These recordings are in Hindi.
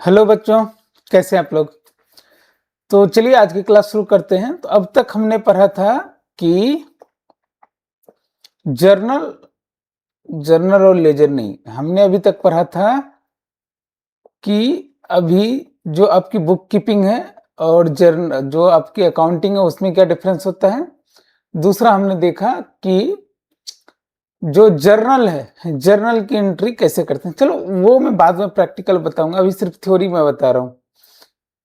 हेलो बच्चों, कैसे हैं आप लोग। तो चलिए आज की क्लास शुरू करते हैं। तो अब तक हमने पढ़ा था कि जर्नल जर्नल और लेजर नहीं, हमने अभी तक पढ़ा था कि अभी जो आपकी बुक कीपिंग है और जर्नल जो आपकी अकाउंटिंग है उसमें क्या डिफरेंस होता है। दूसरा हमने देखा कि जो जर्नल है, जर्नल की एंट्री कैसे करते हैं। चलो वो मैं बाद में प्रैक्टिकल बताऊंगा, अभी सिर्फ थ्योरी में बता रहा हूँ,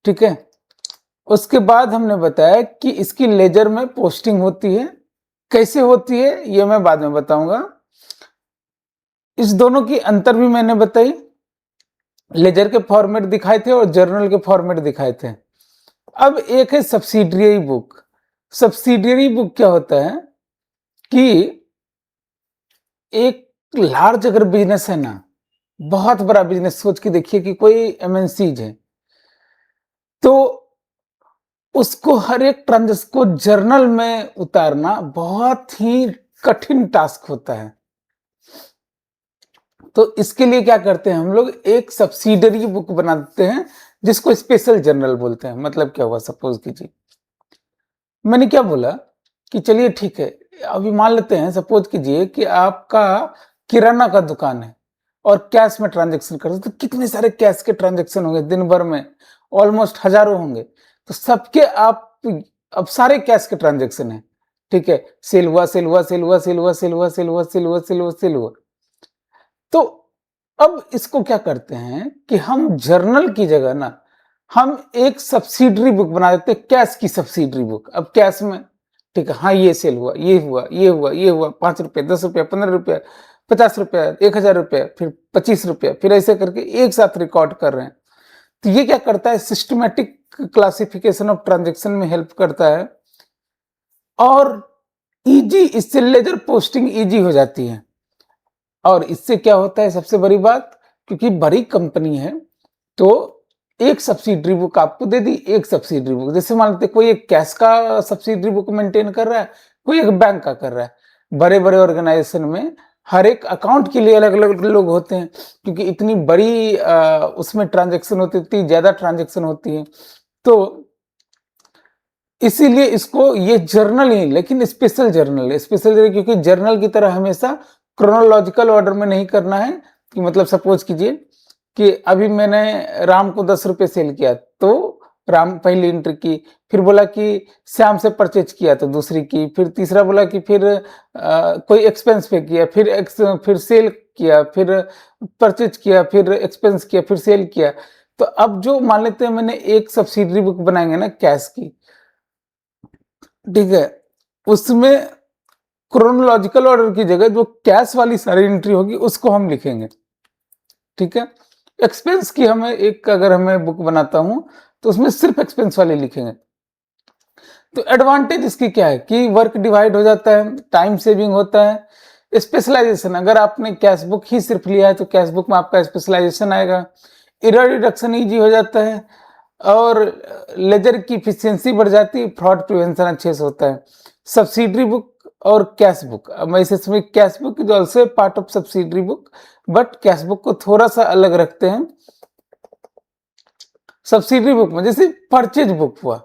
ठीक है। उसके बाद हमने बताया कि इसकी लेजर में पोस्टिंग होती है, कैसे होती है ये मैं बाद में बताऊंगा। इस दोनों की अंतर भी मैंने बताई, लेजर के फॉर्मेट दिखाए थे और जर्नल के फॉर्मेट दिखाए थे। अब एक है सब्सिडियरी बुक। सब्सिडियरी बुक क्या होता है कि एक लार्ज अगर बिजनेस है ना, बहुत बड़ा बिजनेस, सोच के देखिए कि कोई एमएनसीज है, तो उसको हर एक ट्रांजेक्शन को जर्नल में उतारना बहुत ही कठिन टास्क होता है। तो इसके लिए क्या करते हैं हम लोग, एक सब्सिडरी बुक बना देते हैं जिसको स्पेशल जर्नल बोलते हैं। मतलब क्या हुआ, सपोज कीजिए मैंने क्या बोला कि चलिए ठीक है, अभी मान लेते हैं, सपोज कीजिए कि आपका किराना का दुकान है और कैश में ट्रांजेक्शन करते, तो कितने सारे कैश के ट्रांजेक्शन होंगे दिन भर में, ऑलमोस्ट हजारों होंगे। तो सबके आप अब सारे कैश के ट्रांजेक्शन है, ठीक है, सेल हुआ, सेल हुआ, सेल हुआ, सेल हुआ, सेल हुआ, सेल हुआ, सेल हुआ, सेल हुआ, सेल हुआ। तो अब इसको क्या करते हैं कि हम जर्नल की जगह ना, हम एक सब्सिडरी बुक बना देते हैं, कैश की सब्सिडरी बुक। अब कैश में ठीक है, हाँ ये सेल हुआ, ये हुआ, ये हुआ, ये हुआ, 5 रुपये, 10 रुपये, 15 रुपये, 50 रुपये, 1,000 रुपये, फिर 25 रुपये, फिर ऐसे करके एक साथ रिकॉर्ड कर रहे हैं। तो ये क्या करता है, सिस्टमेटिक क्लासिफिकेशन ऑफ ट्रांजेक्शन में हेल्प करता है और इजी, इससे लेजर पोस्टिंग इजी हो जाती है। और इससे क्या होता है, सबसे बड़ी बात, क्योंकि बड़ी कंपनी है तो एक सब्सिडरी बुक आपको दे दी। एक सब्सिडरी बुक, जैसे मान लेते कोई एक कैश का सब्सिडरी बुक मेंटेन कर रहा है, कोई एक बैंक का कर रहा है। बड़े बड़े ऑर्गेनाइजेशन में हर एक अकाउंट के लिए अलग अलग लोग होते हैं, क्योंकि इतनी बड़ी उसमें ट्रांजेक्शन होती है, इतनी ज्यादा ट्रांजेक्शन होती है। तो इसीलिए इसको ये जर्नल ही, लेकिन स्पेशल जर्नल है। स्पेशल जर्नल क्योंकि जर्नल की तरह हमेशा क्रोनोलॉजिकल ऑर्डर में नहीं करना है। कि मतलब सपोज कीजिए कि अभी मैंने राम को 10 रुपये सेल किया, तो राम पहली एंट्री की, फिर बोला कि श्याम से परचेज किया तो दूसरी की, फिर तीसरा बोला कि फिर कोई एक्सपेंस पे किया, फिर सेल किया, फिर परचेज किया, फिर एक्सपेंस किया, फिर सेल किया। तो अब जो मान लेते हैं मैंने एक सब्सिडरी बुक बनाएंगे ना कैश की, ठीक है, उसमें क्रोनोलॉजिकल ऑर्डर की जगह जो कैश वाली सारी एंट्री होगी उसको हम लिखेंगे, ठीक है। एक्सपेंस की हमें एक, अगर हमें बुक बनाता हूं तो उसमें सिर्फ एक्सपेंस वाले लिखेंगे। तो एडवांटेज इसकी क्या है कि वर्क डिवाइड हो जाता है, टाइम सेविंग होता है। स्पेशलाइजेशन, अगर आपने कैश बुक ही सिर्फ लिया है तो कैश बुक में आपका स्पेशलाइजेशन आएगा। एरर रिडक्शन ईजी हो जाता है और लेजर की इफिशियंसी बढ़ जाती है, फ्रॉड प्रिवेंशन अच्छे से होता है। सब्सिडरी बुक और कैश बुक, अब मैं इसे cash book is also part of subsidiary book, but cash book को थोड़ा सा अलग रखते हैं। सब्सिडरी बुक में जैसे परचेज बुक हुआ,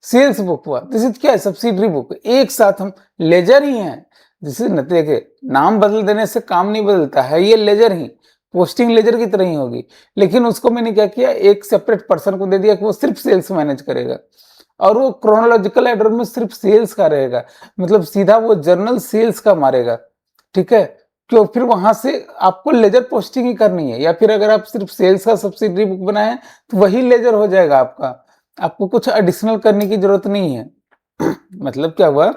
सेल्स बुक हुआ, जैसे क्या है, सब्सिडरी बुक, एक साथ हम लेजर ही हैं। जैसे न देखे, नाम बदल देने से काम नहीं बदलता है, ये लेजर ही, पोस्टिंग लेजर की तरह ही होगी। लेकिन उसको मैंने क्या किया, एक सेपरेट पर्सन को दे दिया कि वो सिर्फ सेल्स मैनेज करेगा और वो क्रोनोलॉजिकल ऑर्डर में सिर्फ सेल्स का रहेगा, मतलब सीधा वो जर्नल सेल्स का मारेगा, ठीक है। क्यों, फिर वहां से आपको लेजर पोस्टिंग ही करनी है, या फिर अगर आप सिर्फ सेल्स का सब्सिडरी बुक बनाए तो वही लेजर हो जाएगा आपका, आपको कुछ एडिशनल करने की जरूरत नहीं है। मतलब क्या हुआ,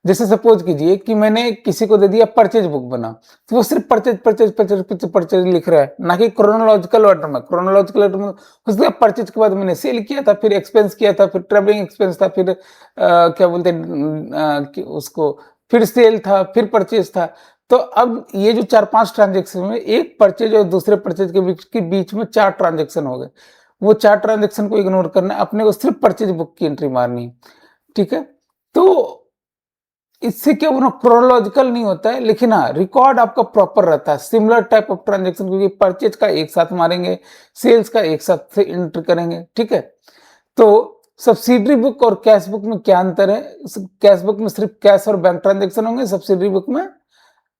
जैसे सपोज कीजिए कि मैंने किसी को दे दिया परचेज बुक बना, तो वो सिर्फ purchase purchase purchase purchase purchase लिख रहा है, ना कि क्रोनोलॉजिकल ऑर्डर में। क्रोनोलॉजिकल ऑर्डर में उसके परचेज के बाद मैंने सेल किया था, फिर एक्सपेंस किया था, फिर ट्रेवलिंग एक्सपेंस था, फिर क्या बोलते हैं उसको, फिर सेल था, फिर परचेज था। तो अब ये जो 4-5 ट्रांजेक्शन में, एक परचेज और दूसरे परचेज के बीच में 4 ट्रांजेक्शन हो गए, वो 4 ट्रांजेक्शन को इग्नोर करना है, अपने को सिर्फ परचेज बुक की एंट्री मारनी है, ठीक है। तो इससे क्या होना, क्रोनोलॉजिकल नहीं होता है, लेकिन हाँ रिकॉर्ड आपका प्रॉपर रहता है, सिमिलर टाइप ऑफ ट्रांजेक्शन, क्योंकि परचेज का एक साथ मारेंगे, सेल्स का एक साथ से एंटर करेंगे, ठीक है। तो सब्सिडरी बुक और कैश बुक में क्या अंतर है? कैश बुक में सिर्फ कैश और बैंक ट्रांजेक्शन होंगे, सब्सिडरी बुक में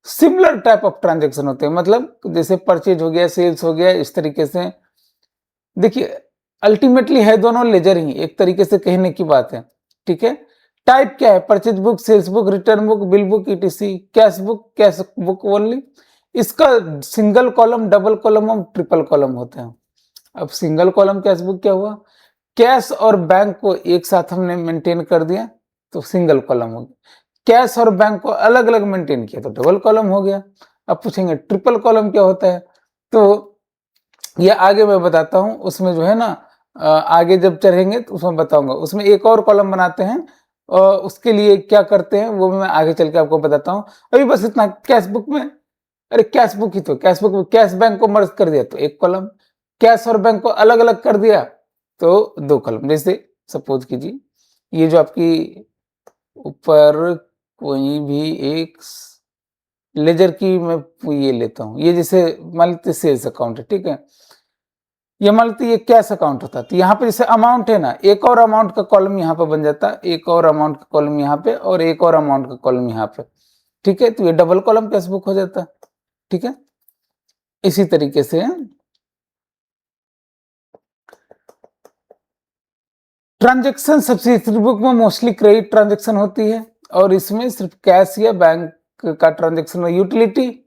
सिमिलर टाइप ऑफ ट्रांजेक्शन होते हैं, मतलब जैसे परचेज हो गया, सेल्स हो गया, इस तरीके से। देखिए अल्टीमेटली है दोनों लेजर ही, एक तरीके से कहने की बात है, ठीक है। टाइप क्या है? Purchase book, sales book, return book, bill book, etc. Cash book only, इसका सिंगल कॉलम, डबल कॉलम और ट्रिपल कॉलम होते हैं। अब सिंगल कॉलम कैश बुक क्या हुआ? कैश और बैंक को एक साथ हमने मेंटेन कर दिया तो सिंगल कॉलम हो गया, कैश और बैंक को अलग अलग मेंटेन किया तो डबल कॉलम हो गया। अब पूछेंगे ट्रिपल कॉलम क्या होता है? तो ये आगे मैं बताता हूँ, उसमें जो है ना आगे जब चढ़ेंगे तो उसमें बताऊंगा। उसमें एक और कॉलम बनाते हैं और उसके लिए क्या करते हैं वो मैं आगे चल के आपको बताता हूँ। अभी बस इतना, कैश बुक में, अरे कैश बुक ही तो, कैश बुक में कैश बैंक को मर्ज कर दिया तो एक कॉलम, कैश और बैंक को अलग अलग कर दिया तो दो कॉलम। जैसे सपोज कीजिए ये जो आपकी ऊपर कोई भी एक लेजर की मैं ये लेता हूँ, ये जैसे मान लेते सेल्स अकाउंट है, ठीक है। ये मान लेते ये कैश अकाउंट होता है, तो यहाँ पे जैसे अमाउंट है ना, एक और अमाउंट का कॉलम यहाँ पे बन जाता है, एक और अमाउंट का कॉलम यहाँ पे और एक और अमाउंट का कॉलम यहाँ पे, ठीक है। तो ये डबल कॉलम कैश बुक हो जाता है, ठीक है। इसी तरीके से ट्रांजेक्शन सब्सिडरी बुक में मोस्टली क्रेडिट ट्रांजेक्शन होती है और इसमें सिर्फ कैश या बैंक का ट्रांजेक्शन। यूटिलिटी,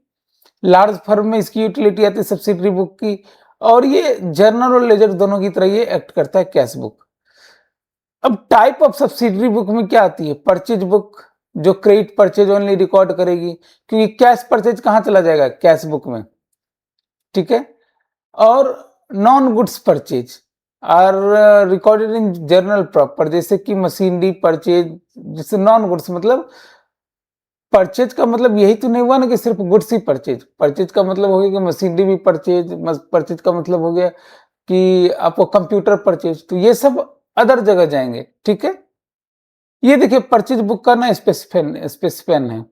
लार्ज फर्म में इसकी यूटिलिटी आती है सब्सिडरी बुक की, और ये जर्नल और लेजर दोनों की तरह ये एक्ट करता है कैश बुक। अब टाइप ऑफ सब्सिडरी बुक में क्या आती है? परचेज बुक, जो क्रेडिट परचेज ओनली रिकॉर्ड करेगी, क्योंकि कैश परचेज कहाँ चला जाएगा? कैश बुक में, ठीक है। और non goods purchase are recorded in journal proper, जैसे कि मशीनरी परचेज, जिससे नॉन गुड्स मतलब परचेज का मतलब यही तो नहीं हुआ ना कि सिर्फ गुड्स ही परचेज, परचेज का मतलब हो गया कि मशीनरी भी परचेज, परचेज का मतलब हो गया कि आपको कंप्यूटर परचेज, तो ये सब अदर जगह जाएंगे, ठीक है। ये देखिए परचेज बुक का ना स्पेसिफाइन है,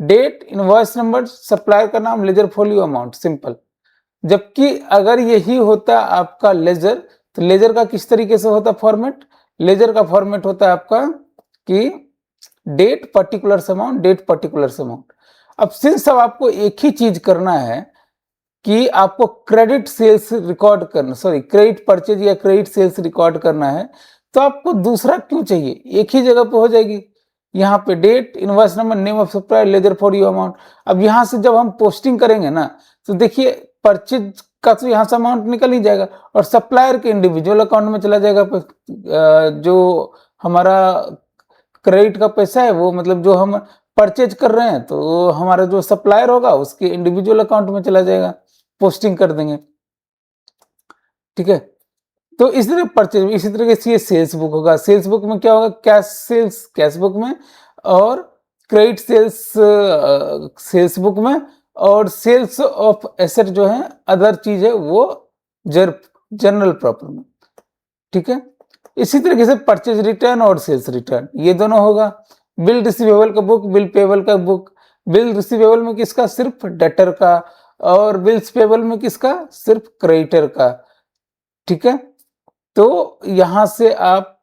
डेट, इनवॉइस नंबर, सप्लायर का नाम, लेजर फोलियो, अमाउंट, सिंपल। जबकि अगर यही होता आपका लेजर, तो लेजर का किस तरीके से होता फॉर्मेट? लेजर का फॉर्मेट होता है आपका कि date particular amount, date particular amount. अब सिंस अब आपको एक ही चीज करना है कि आपको क्रेडिट सेल्स रिकॉर्ड करना, सॉरी क्रेडिट परचेज या क्रेडिट सेल्स रिकॉर्ड करना है, तो आपको दूसरा क्यों चाहिए? एक ही जगह पे हो जाएगी, यहाँ पे date, invoice number, name of supplier, ledger folio amount. अब यहाँ से जब हम पोस्टिंग करेंगे ना, तो देखिए परचेज का तो यहाँ से अमाउंट निकल ही जाएगा और सप्लायर के इंडिविजुअल अकाउंट में चला जाएगा। जो हमारा क्रेडिट का पैसा है वो मतलब जो हम परचेज कर रहे हैं, तो हमारा जो सप्लायर होगा उसके इंडिविजुअल अकाउंट में चला जाएगा, पोस्टिंग कर देंगे, ठीक है। तो इस तरह परचेज, इसी तरीके से ये सेल्स बुक होगा। सेल्स बुक में क्या होगा? कैश सेल्स कैश बुक में, और क्रेडिट सेल्स सेल्स बुक में, और सेल्स ऑफ एसेट जो है अदर चीज है वो जनरल प्रॉपर में, ठीक है। इसी तरीके से परचेज रिटर्न और सेल्स रिटर्न ये दोनों होगा। बिल रिसीवेबल का बुक, बिल पेबल का बुक। बिल रिसीवेबल में किसका? सिर्फ डेटर का, और बिल्स पेबल में किसका? सिर्फ क्रेडिटर का, ठीक है। तो यहां से आप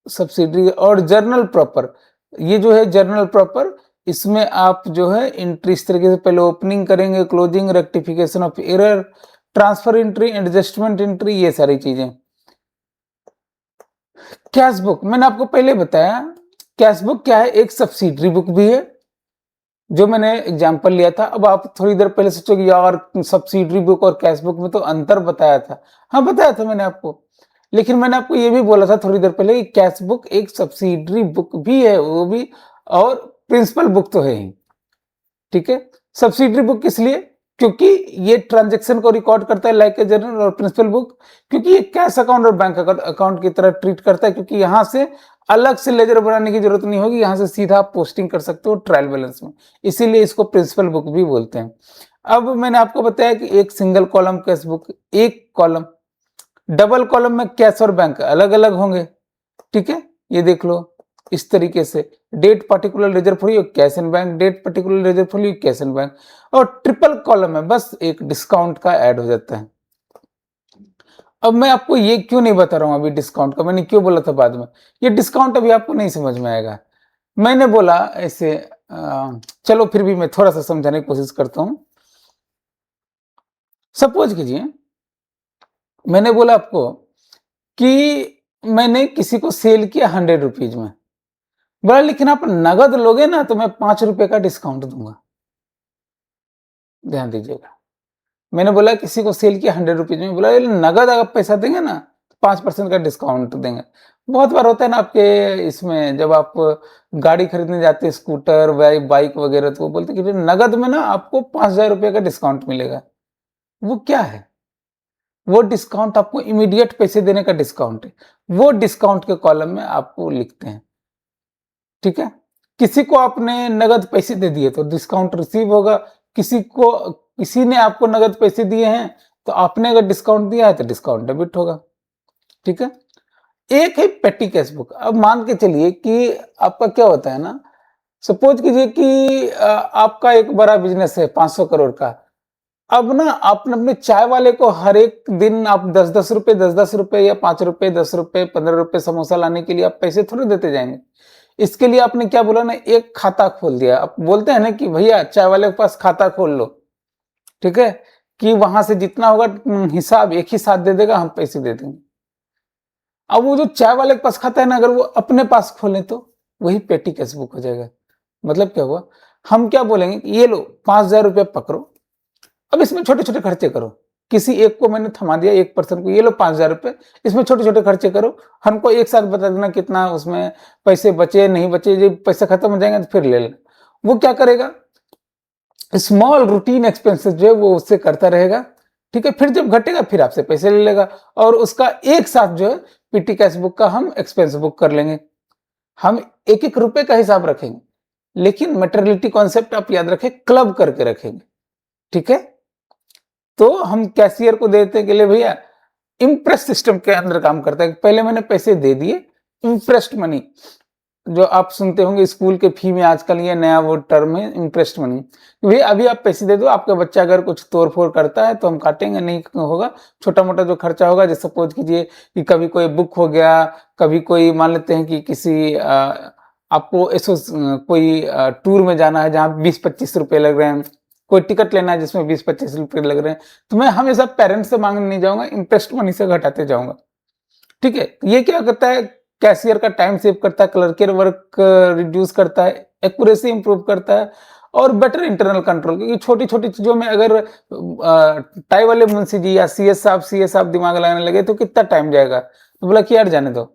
सब्सिडरी और जर्नल प्रॉपर, ये जो है जर्नल प्रॉपर, इसमें आप जो है एंट्री इस तरीके से पहले ओपनिंग करेंगे, closing, rectification of error, transfer entry, adjustment entry, ये सारी चीजें। कैश बुक मैंने आपको पहले बताया, कैश बुक क्या है? एक सब्सिडरी बुक भी है, जो मैंने एग्जांपल लिया था। अब आप थोड़ी देर पहले सोचोगे यार सब्सिडरी बुक और कैश बुक में तो अंतर बताया था। हाँ बताया था मैंने आपको, लेकिन मैंने आपको ये भी बोला था थोड़ी देर पहले कि कैश बुक एक सब्सिडरी बुक भी है, वो भी, और प्रिंसिपल बुक तो है ही, ठीक है। सब्सिडरी बुक किस लिए? क्योंकि ये ट्रांजैक्शन को रिकॉर्ड करता है लाइक ए जर्नल, और प्रिंसिपल बुक क्योंकि ये कैश अकाउंट और बैंक अकाउंट की तरह ट्रीट करता है, क्योंकि यहां से अलग से लेजर बनाने की जरूरत नहीं होगी, यहां से सीधा आप पोस्टिंग कर सकते हो ट्रायल बैलेंस में, इसीलिए इसको प्रिंसिपल बुक भी बोलते हैं। अब मैंने आपको बताया कि एक सिंगल कॉलम कैश बुक, एक कॉलम, डबल कॉलम में कैश और बैंक अलग अलग होंगे, ठीक है। ये देख लो, इस तरीके से date particular reserve folio cash in bank, date particular reserve folio cash in bank, और ट्रिपल कॉलम में बस एक डिस्काउंट का ऐड हो जाता है। अब मैं आपको ये क्यों नहीं बता रहा हूं अभी डिस्काउंट का, मैंने क्यों बोला था बाद में, ये डिस्काउंट अभी आपको नहीं समझ में आएगा। मैंने बोला ऐसे चलो फिर भी मैं थोड़ा सा समझाने की कोशिश करता हूं। सपोज कीजिए मैंने बोला आपको कि मैंने किसी को सेल किया 100 रुपीज में, बोला लेकिन आप नगद लोगे ना तो मैं 5 रुपए का डिस्काउंट दूंगा। ध्यान दीजिएगा, मैंने बोला किसी को सेल किया 100 रुपीज में, बोला नगद अगर पैसा देंगे ना तो 5% का डिस्काउंट देंगे। बहुत बार होता है ना आपके इसमें, जब आप गाड़ी खरीदने जाते हैं स्कूटर बाइक वगैरह, तो वो बोलते हैं कि नगद में ना आपको 5,000 रुपये का डिस्काउंट मिलेगा। वो क्या है? वो डिस्काउंट आपको इमीडिएट पैसे देने का डिस्काउंट है। वो डिस्काउंट के कॉलम में आपको लिखते हैं, ठीक है। किसी को आपने नगद पैसे दे दिए तो डिस्काउंट रिसीव होगा, किसी ने आपको नगद पैसे दिए हैं तो आपने अगर डिस्काउंट दिया है तो डिस्काउंट डेबिट होगा, ठीक है। एक है पेटी कैश बुक। अब मान के चलिए कि आपका क्या होता है ना, सपोज कीजिए कि आपका एक बड़ा बिजनेस है 500 करोड़ का। अब ना आपने अपने चाय वाले को हर एक दिन आप 10-10 रुपए, 10-10 रुपए या 5 रुपए, 10 रुपए, 15 रुपए समोसा लाने के लिए आप पैसे थोड़ी देते जाएंगे। इसके लिए आपने क्या बोला ना, एक खाता खोल दिया। आप बोलते हैं ना कि भैया चाय वाले के पास खाता खोल लो, ठीक है, कि वहां से जितना होगा हिसाब एक ही साथ दे देगा, हम पैसे दे देंगे। अब वो जो चाय वाले के पास खाता है ना, अगर वो अपने पास खोले तो वही पेटी कैश बुक हो जाएगा। मतलब क्या हुआ, हम क्या बोलेंगे कि ये लो 5,000 रुपये पकड़ो, अब इसमें छोटे-छोटे खर्चे करो। किसी एक को मैंने थमा दिया, एक पर्सन को, ये लो 5,000 रुपये, इसमें छोटे-छोटे खर्चे करो, हमको एक साथ बता देना कितना उसमें पैसे बचे, नहीं बचे, जब पैसे खत्म हो जाएंगे तो फिर ले लेना। वो क्या करेगा, स्मॉल रूटीन एक्सपेंसेस जो है वो उससे करता रहेगा, ठीक है। फिर जब घटेगा फिर आपसे पैसे ले लेगा, और उसका एक साथ जो है पीटी कैश बुक का हम एक्सपेंस बुक कर लेंगे। हम एक-एक रुपए का हिसाब रखेंगे, लेकिन मैटेरियलिटी कॉन्सेप्ट आप याद रखें, क्लब करके रखेंगे, ठीक है। तो हम कैशियर को देते हैं कि ले भैया, इम्प्रेस सिस्टम के अंदर काम करता है। पहले मैंने पैसे दे दिए, इम्प्रेस्ड मनी, जो आप सुनते होंगे स्कूल के फी में आजकल ये नया वो टर्म है इंटरेस्ट मनी, भैया अभी आप पैसे दे दो, आपका बच्चा अगर कुछ तोड़ फोड़ करता है तो हम काटेंगे, नहीं होगा छोटा मोटा जो खर्चा होगा, जैसे सपोज कीजिए कि कभी कोई बुक हो गया, कभी कोई मान लेते हैं कि किसी आपको ऐसो कोई टूर में जाना है जहाँ 20-25 रुपए लग रहे हैं, कोई टिकट लेना है जिसमें 20-25 रुपए लग रहे हैं, तो मैं हमेशा पेरेंट्स से मांगने नहीं जाऊंगा, इंटरेस्ट मनी से घटाते जाऊंगा, ठीक है। ये क्या करता है, कैशियर का टाइम सेव करता है, क्लर्कियर वर्क रिड्यूस करता है, एक्यूरेसी इंप्रूव करता है, और बेटर इंटरनल कंट्रोल, क्योंकि छोटी छोटी चीजों में अगर टाई वाले मुंशी जी या सीएस साहब दिमाग लगाने लगे तो कितना टाइम जाएगा, तो बोला कि यार जाने दो,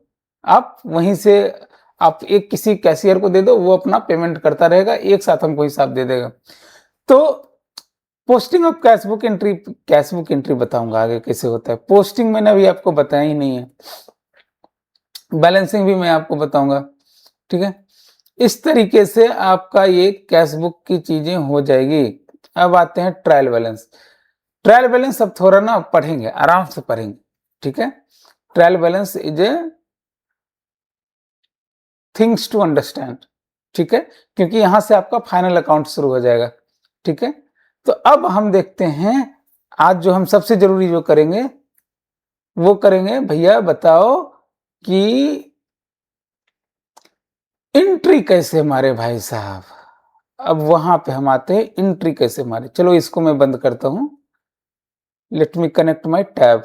आप वहीं से आप एक किसी कैशियर को दे दो, वो अपना पेमेंट करता रहेगा, एक साथ हमको हिसाब दे देगा। तो posting of cash book entry बताऊंगा आगे कैसे होता है। पोस्टिंग मैंने अभी आपको बताया ही नहीं है, बैलेंसिंग भी मैं आपको बताऊंगा, ठीक है। इस तरीके से आपका ये कैश बुक की चीजें हो जाएगी। अब आते हैं ट्रायल बैलेंस। ट्रायल बैलेंस अब थोड़ा ना पढ़ेंगे, आराम से पढ़ेंगे, ठीक है। Trial balance is a things to understand, ठीक है, क्योंकि यहां से आपका फाइनल अकाउंट शुरू हो जाएगा, ठीक है। तो अब हम देखते हैं आज जो हम सबसे जरूरी जो करेंगे वो करेंगे, भैया बताओ कि एंट्री कैसे मारे भाई साहब। अब वहां पे हम आते हैं, एंट्री कैसे मारे। चलो इसको मैं बंद करता हूं, let me connect my tab.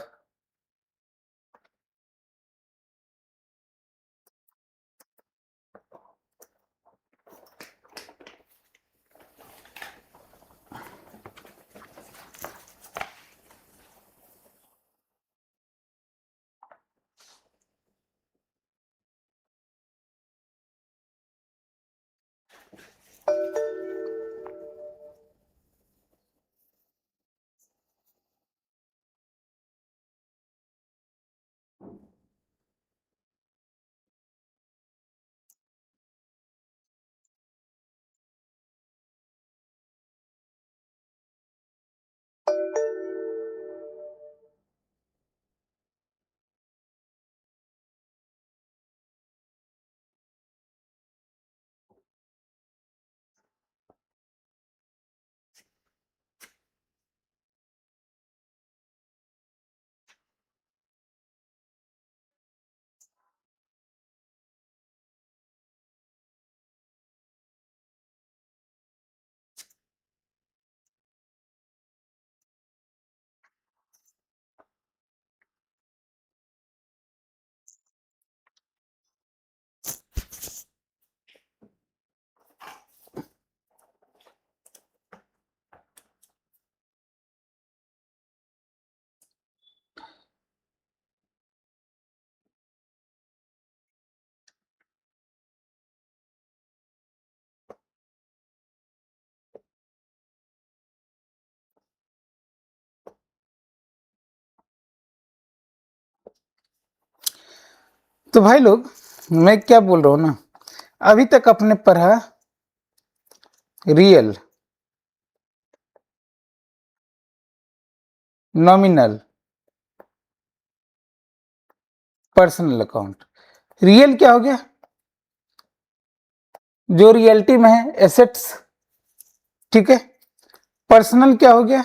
तो भाई लोग, मैं क्या बोल रहा हूँ ना, अभी तक आपने पढ़ा real, nominal, personal account. Real क्या हो गया? जो रियलिटी में है, एसेट्स, ठीक है। पर्सनल क्या हो गया?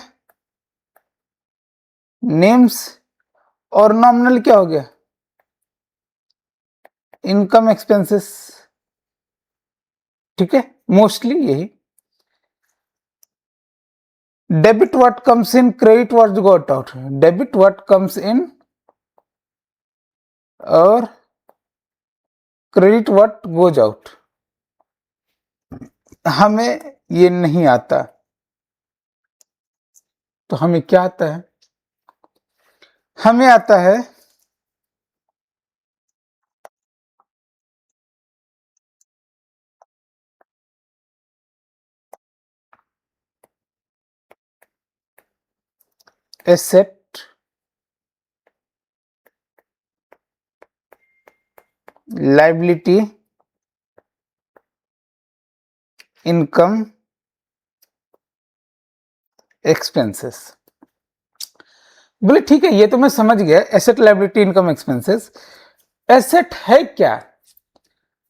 नेम्स। और नॉमिनल क्या हो गया? इनकम एक्सपेंसेस, ठीक है, मोस्टली यही। Debit what comes in, credit what got out. Debit what comes in और क्रेडिट व्हाट गोज आउट। हमें ये नहीं आता, तो हमें क्या आता है? हमें आता है एसेट, लाइबिलिटी, इनकम, एक्सपेंसेस। बोले ठीक है, ये तो मैं समझ गया, asset, liability, income, expenses. Asset है क्या?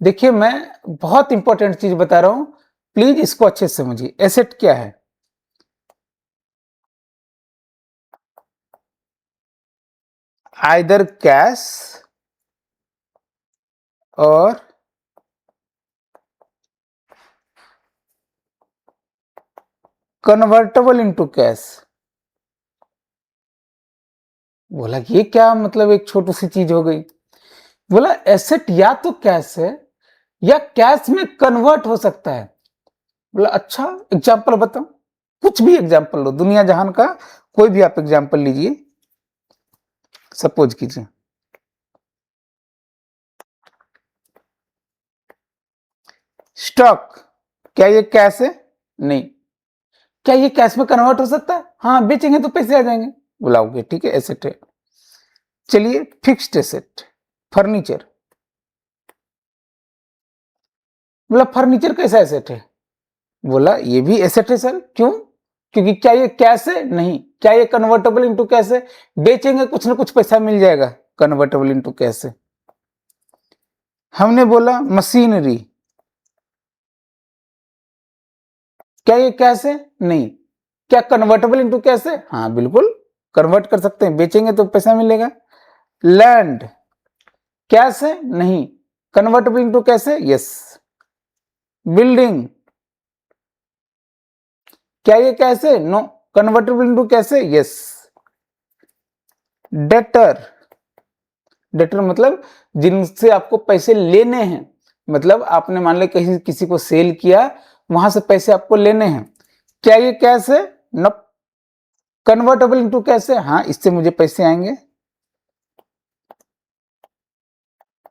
देखिए, मैं बहुत इंपॉर्टेंट चीज बता रहा हूं, प्लीज इसको अच्छे से समझिए। एसेट क्या है? आइदर कैश और कन्वर्टेबल इनटू कैश। बोला ये क्या मतलब, एक छोटी सी चीज हो गई। बोला एसेट या तो कैश है या कैश में कन्वर्ट हो सकता है। बोला अच्छा, एग्जाम्पल बताओ। कुछ भी एग्जाम्पल लो, दुनिया जहान का कोई भी आप एग्जाम्पल लीजिए। सपोज कीजिए स्टॉक, क्या ये कैश है? नहीं। क्या ये कैश में कन्वर्ट हो सकता है? हाँ, बेचेंगे तो पैसे आ जाएंगे। बुलाओगे, ठीक है, एसेट है। चलिए फिक्स्ड एसेट, फर्नीचर। बोला फर्नीचर कैसा एसेट है? बोला ये भी एसेट है सर। क्यों? क्योंकि क्या ये कैश है? नहीं। क्या ये कन्वर्टेबल इनटू कैश है? बेचेंगे कुछ ना कुछ पैसा मिल जाएगा, कन्वर्टेबल इनटू कैश है। हमने बोला मशीनरी, क्या ये कैश है? नहीं। क्या कन्वर्टेबल इनटू कैश है? हाँ बिल्कुल, कन्वर्ट कर सकते हैं, बेचेंगे तो पैसा मिलेगा। लैंड कैश है? नहीं। कन्वर्टेबल इनटू कैश है? यस। बिल्डिंग, क्या ये कैश है? नो। कन्वर्टेबल इनटू कैश है? यस। डेटर, डेटर मतलब जिनसे आपको पैसे लेने हैं, मतलब आपने मान लिया कहीं किसी को सेल किया, वहां से पैसे आपको लेने हैं। क्या ये कैश है? नो। कन्वर्टेबल इनटू कैश है? हाँ, इससे मुझे पैसे आएंगे।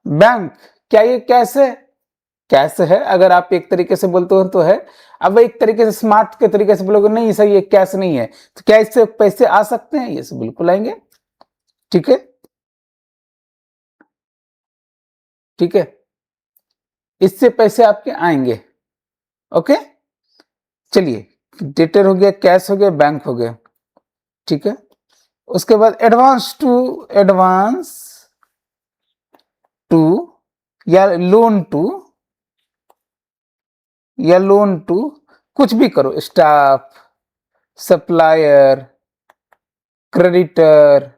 बैंक, क्या ये कैश है? कैश है, अगर आप एक तरीके से बोलते हो तो है। अब एक तरीके से स्मार्ट के तरीके से बोलोगे नहीं सर ये कैश नहीं है, तो क्या इससे पैसे आ सकते हैं? ये बिल्कुल आएंगे, ठीक है, ठीक है, इससे पैसे आपके आएंगे। ओके, चलिए, डेटर हो गया, कैश हो गया, बैंक हो गया, ठीक है। उसके बाद एडवांस टू या लोन टू कुछ भी करो, स्टाफ, सप्लायर, क्रेडिटर,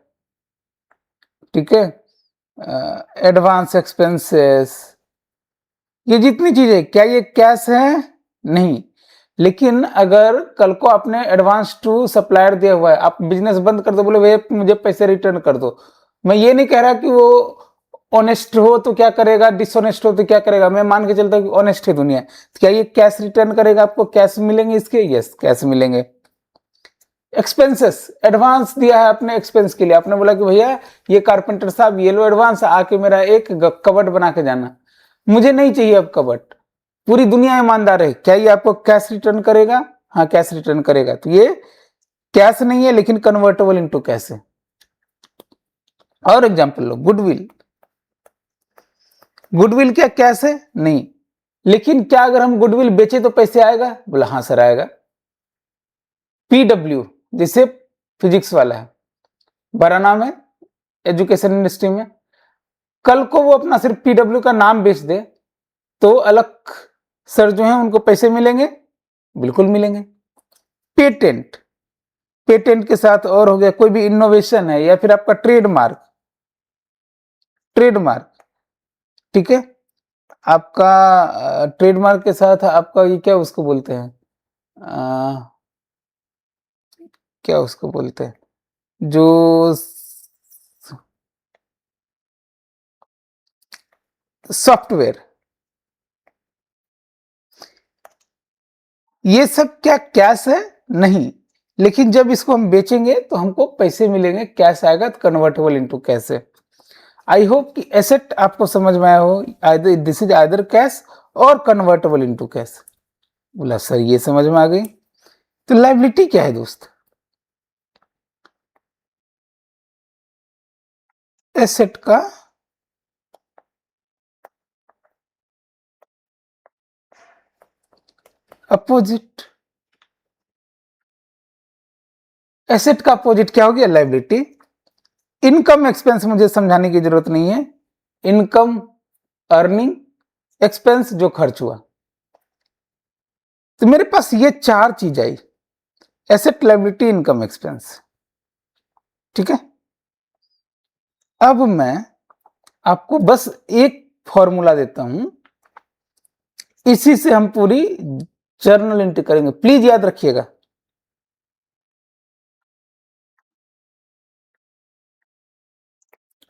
ठीक है, एडवांस एक्सपेंसेस, ये जितनी चीजें, क्या ये कैश है? नहीं। लेकिन अगर कल को आपने एडवांस टू सप्लायर दिया हुआ है, आप बिजनेस बंद कर दो, बोले भैया मुझे पैसे रिटर्न कर दो, मैं ये नहीं कह रहा कि वो ऑनेस्ट हो तो क्या करेगा, डिसऑनेस्ट हो तो क्या करेगा, मैं मान के चलता हूँ कि ऑनेस्ट है दुनिया, तो क्या ये कैश रिटर्न करेगा? आपको कैश मिलेंगे इसके? यस, कैश मिलेंगे। एक्सपेंसेस, एडवांस दिया है अपने एक्सपेंस के लिए, आपने बोला कि भैया ये कारपेंटर साहब ये लो एडवांस, आके मेरा एक कबर्ड बना के जाना, मुझे नहीं चाहिए अब कबर्ड। पूरी दुनिया ईमानदार है, क्या ये आपको कैश रिटर्न करेगा? हाँ, कैश रिटर्न करेगा। तो ये कैश नहीं है लेकिन कन्वर्टेबल इनटू कैश है। और एग्जांपल लो, गुडविल, गुडविल क्या कैश है? नहीं। लेकिन क्या अगर हम गुडविल बेचे तो पैसे आएगा? बोला हाँ सर आएगा। पीडब्ल्यू जैसे फिजिक्स वाला है, बड़ा नाम है एजुकेशन इंडस्ट्री में, कल को वो अपना सिर्फ पीडब्ल्यू का नाम बेच दे तो अलग सर जो है उनको पैसे मिलेंगे? बिल्कुल मिलेंगे। पेटेंट, पेटेंट के साथ और हो गया कोई भी इनोवेशन है या फिर आपका ट्रेडमार्क, ट्रेडमार्क, ठीक है, आपका ट्रेडमार्क के साथ आपका ये क्या उसको बोलते हैं, क्या उसको बोलते हैं जो सॉफ्टवेयर, ये सब क्या कैश है? नहीं। लेकिन जब इसको हम बेचेंगे तो हमको पैसे मिलेंगे, कैश आएगा तो कन्वर्टेबल इनटू कैश है। आई होप कि एसेट आपको समझ में आया हो, either this is either cash और कन्वर्टेबल इनटू कैश। बोला सर ये समझ में आ गई। तो लायबिलिटी क्या है दोस्त? एसेट का अपोजिट। एसेट का अपोजिट क्या हो गया? लायबिलिटी। इनकम एक्सपेंस मुझे समझाने की जरूरत नहीं है, इनकम अर्निंग एक्सपेंस जो खर्च हुआ। तो मेरे पास ये चार चीज आई, एसेट लायबिलिटी इनकम एक्सपेंस, ठीक है। अब मैं आपको बस एक फॉर्मूला देता हूं, इसी से हम पूरी जर्नल एंट्री करेंगे, प्लीज याद रखिएगा।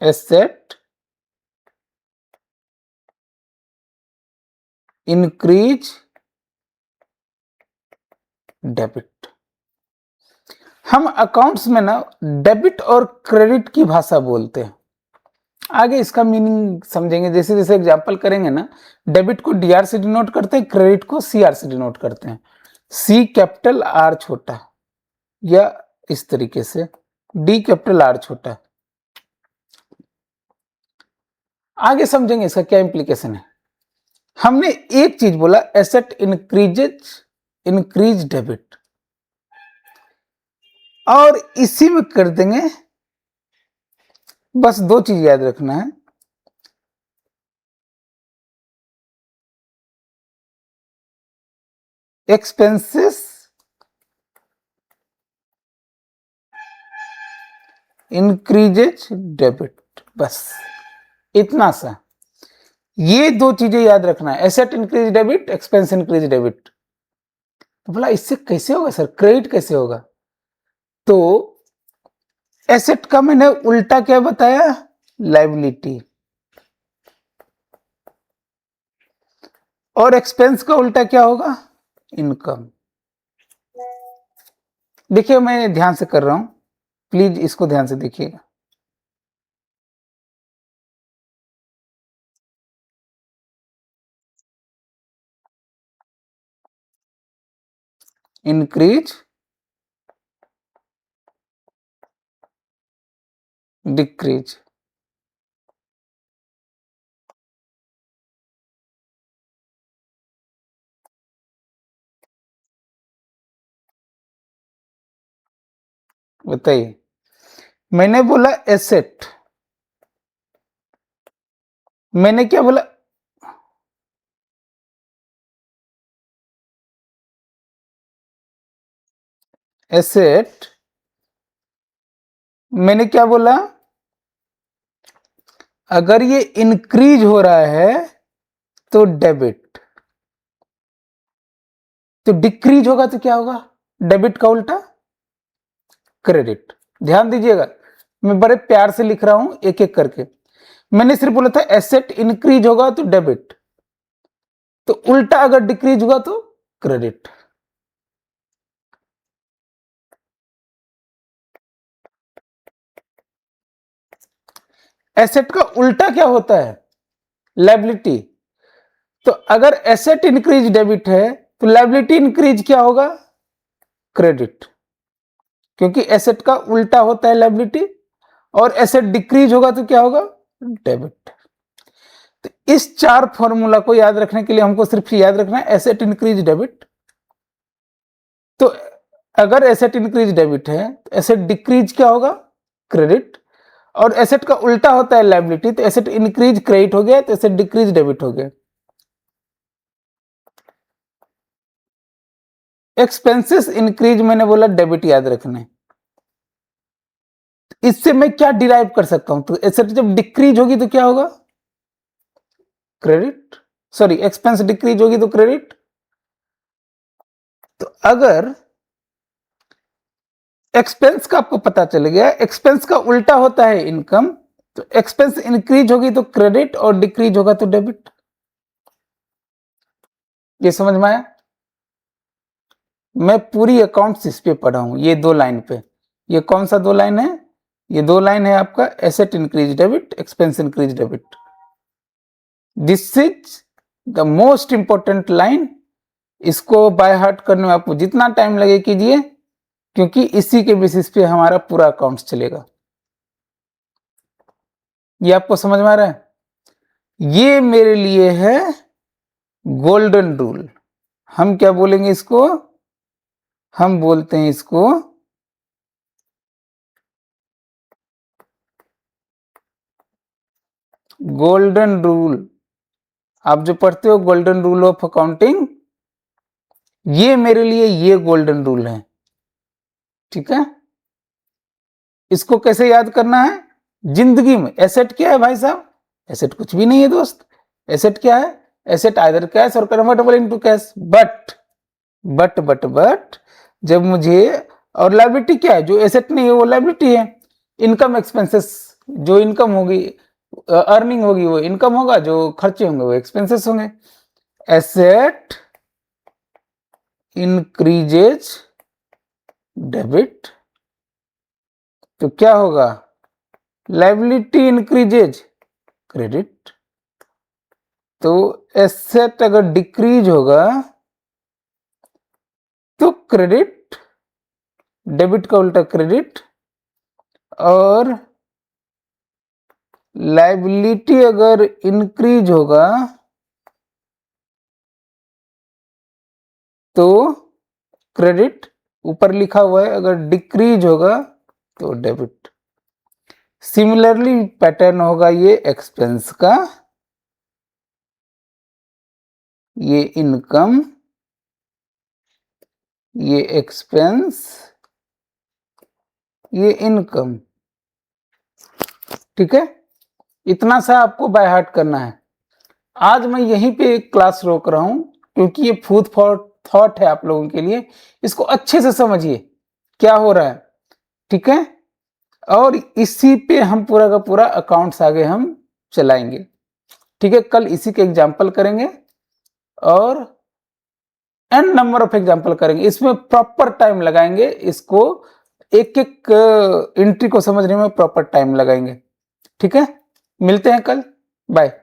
Asset increase debit. हम अकाउंट्स में ना डेबिट और क्रेडिट की भाषा बोलते हैं, आगे इसका मीनिंग समझेंगे जैसे जैसे एग्जांपल करेंगे ना। डेबिट को डीआर से डिनोट करते हैं, क्रेडिट को सीआर से डिनोट करते हैं, सी कैपिटल आर छोटा, या इस तरीके से डी कैपिटल आर छोटा। आगे समझेंगे इसका क्या इंप्लीकेशन है। हमने एक चीज बोला, एसेट इंक्रीज डेबिट, और इसी में कर देंगे, बस दो चीज याद रखना है, एक्सपेंसेस इंक्रीजेज डेबिट, बस इतना सा, ये दो चीजें याद रखना है, asset increase debit, expense increase debit. तो बोला इससे कैसे होगा सर, क्रेडिट कैसे होगा? तो एसेट का मैंने उल्टा क्या बताया? लायबिलिटी। और एक्सपेंस का उल्टा क्या होगा? इनकम। देखिए मैं ध्यान से कर रहा हूं, प्लीज इसको ध्यान से देखिएगा। इंक्रीज, डिक्रीज, बताइए। मैंने बोला एसेट, मैंने क्या बोला? एसेट, मैंने क्या बोला? अगर ये इंक्रीज हो रहा है तो डेबिट, तो डिक्रीज होगा तो क्या होगा? डेबिट का उल्टा क्रेडिट। ध्यान दीजिएगा, मैं बड़े प्यार से लिख रहा हूं एक एक करके। मैंने सिर्फ बोला था एसेट इंक्रीज होगा तो डेबिट, तो उल्टा अगर डिक्रीज होगा तो क्रेडिट। एसेट का उल्टा क्या होता है? लायबिलिटी। तो अगर एसेट इंक्रीज डेबिट है तो लायबिलिटी इंक्रीज क्या होगा? क्रेडिट, क्योंकि एसेट का उल्टा होता है लायबिलिटी, और एसेट डिक्रीज होगा तो क्या होगा? डेबिट। तो इस 4 फॉर्मूला को याद रखने के लिए हमको सिर्फ याद रखना है एसेट इंक्रीज डेबिट। तो अगर एसेट इंक्रीज डेबिट है तो एसेट डिक्रीज क्या होगा? क्रेडिट। और एसेट का उल्टा होता है लायबिलिटी, तो एसेट इंक्रीज क्रेडिट हो गया तो एसेट डिक्रीज डेबिट हो गया। एक्सपेंसेस इंक्रीज मैंने बोला डेबिट याद रखने। इससे मैं क्या डिराइव कर सकता हूं? तो एसेट जब डिक्रीज होगी तो क्या होगा? क्रेडिट। सॉरी, एक्सपेंस डिक्रीज होगी तो क्रेडिट। तो अगर एक्सपेंस का आपको पता चल गया, एक्सपेंस का उल्टा होता है इनकम, तो एक्सपेंस इंक्रीज होगी तो क्रेडिट और डिक्रीज होगा तो डेबिट। ये समझ में आया? मैं पूरी अकाउंट्स इस पे पढ़ा हूं, ये 2 लाइन पे। ये कौन सा 2 लाइन है? ये 2 लाइन है आपका asset increase debit, expense increase debit. This is the most important line. इसको बाय हार्ट करने में आपको जितना टाइम लगे कीजिए, क्योंकि इसी के बेसिस पे हमारा पूरा अकाउंट्स चलेगा। ये आपको समझ में आ रहा है? ये मेरे लिए है गोल्डन रूल। हम क्या बोलेंगे इसको? हम बोलते हैं इसको गोल्डन रूल। आप जो पढ़ते हो गोल्डन रूल ऑफ अकाउंटिंग, ये मेरे लिए ये गोल्डन रूल है। ठीक है? इसको कैसे याद करना है? जिंदगी में एसेट क्या है भाई साहब? एसेट कुछ भी नहीं है दोस्त। एसेट क्या है? एसेट आइदर कैश और कन्वर्टेबल इनटू कैश। बट जब मुझे, और लायबिलिटी क्या है? जो एसेट नहीं है वो लायबिलिटी है। इनकम एक्सपेंसेस, जो इनकम होगी, अर्निंग होगी वो इनकम होगा, जो खर्चे होंगे वो एक्सपेंसेस होंगे। एसेट इंक्रीजेज डेबिट, तो क्या होगा? Liability increases credit. तो एसेट अगर डिक्रीज होगा तो क्रेडिट, डेबिट का उल्टा क्रेडिट, और लायबिलिटी अगर इंक्रीज होगा तो क्रेडिट, ऊपर लिखा हुआ है, अगर डिक्रीज होगा तो डेबिट। सिमिलरली पैटर्न होगा ये एक्सपेंस का, ये इनकम, ये एक्सपेंस, ये इनकम। ठीक है? इतना सा आपको बाय हार्ट करना है। आज मैं यहीं पे क्लास रोक रहा हूं, क्योंकि ये फूड फॉर थॉट है आप लोगों के लिए। इसको अच्छे से समझिए क्या हो रहा है। ठीक है? और इसी पे हम पूरा का पूरा अकाउंट्स आगे हम चलाएंगे। ठीक है? कल इसी के एग्जाम्पल करेंगे और n नंबर ऑफ एग्जाम्पल करेंगे। इसमें प्रॉपर टाइम लगाएंगे, इसको एक एक एंट्री को समझने में प्रॉपर टाइम लगाएंगे। ठीक है? मिलते हैं कल। बाय।